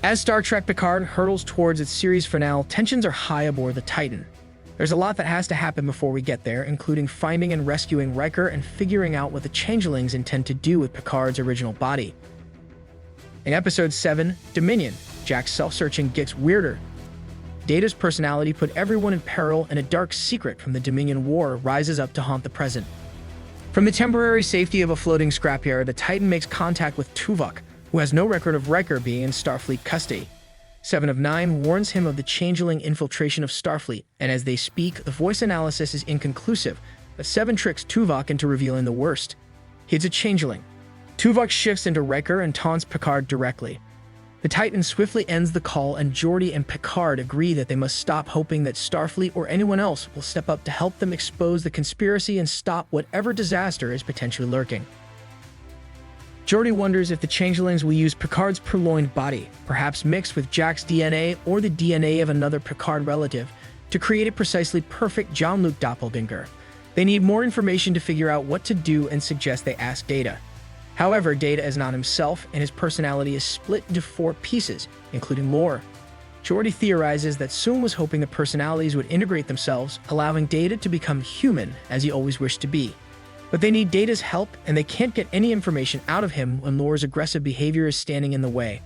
As Star Trek Picard hurtles towards its series finale, tensions are high aboard the Titan. There's a lot that has to happen before we get there, including finding and rescuing Riker and figuring out what the changelings intend to do with Picard's original body. In Episode 7, Dominion, Jack's self-searching gets weirder. Data's personality put everyone in peril, and a dark secret from the Dominion War rises up to haunt the present. From the temporary safety of a floating scrapyard, the Titan makes contact with Tuvok, who has no record of Riker being in Starfleet custody. 7 of 9 warns him of the changeling infiltration of Starfleet, and as they speak, the voice analysis is inconclusive, but 7 tricks Tuvok into revealing the worst. He's a changeling. Tuvok shifts into Riker and taunts Picard directly. The Titan swiftly ends the call, and Geordi and Picard agree that they must stop hoping that Starfleet or anyone else will step up to help them expose the conspiracy and stop whatever disaster is potentially lurking. Geordi wonders if the changelings will use Picard's purloined body, perhaps mixed with Jack's DNA or the DNA of another Picard relative, to create a precisely perfect Jean-Luc doppelganger. They need more information to figure out what to do and suggest they ask Data. However, Data is not himself, and his personality is split into 4 pieces, including lore. Geordi theorizes that Soong was hoping the personalities would integrate themselves, allowing Data to become human, as he always wished to be. But they need Data's help, and they can't get any information out of him when Lore's aggressive behavior is standing in the way.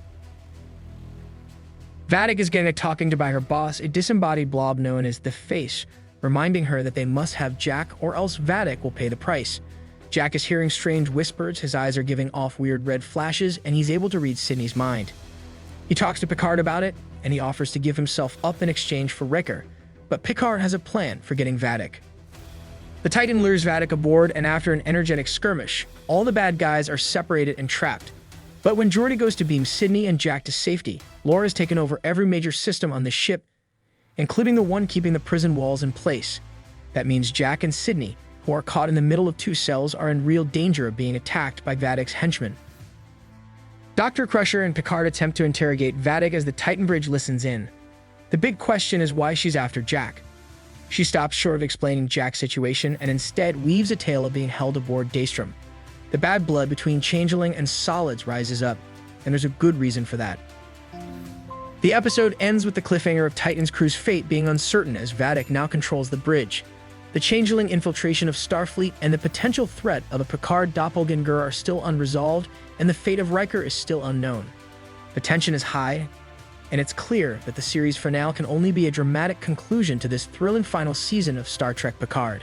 Vadic is getting a talking to by her boss, a disembodied blob known as the Face, reminding her that they must have Jack or else Vadic will pay the price. Jack is hearing strange whispers, his eyes are giving off weird red flashes, and he's able to read Sydney's mind. He talks to Picard about it, and he offers to give himself up in exchange for Riker, but Picard has a plan for getting Vadic. The Titan lures Vadic aboard, and after an energetic skirmish, all the bad guys are separated and trapped. But when Geordi goes to beam Sydney and Jack to safety, Laura has taken over every major system on the ship, including the one keeping the prison walls in place. That means Jack and Sydney, who are caught in the middle of 2 cells, are in real danger of being attacked by Vadic's henchmen. Dr. Crusher and Picard attempt to interrogate Vadic as the Titan bridge listens in. The big question is why she's after Jack. She stops short of explaining Jack's situation and instead weaves a tale of being held aboard Daystrom. The bad blood between Changeling and Solids rises up, and there's a good reason for that. The episode ends with the cliffhanger of Titan's crew's fate being uncertain as Vadic now controls the bridge. The Changeling infiltration of Starfleet and the potential threat of a Picard doppelganger are still unresolved, and the fate of Riker is still unknown. The tension is high, and it's clear that the series finale can only be a dramatic conclusion to this thrilling final season of Star Trek Picard.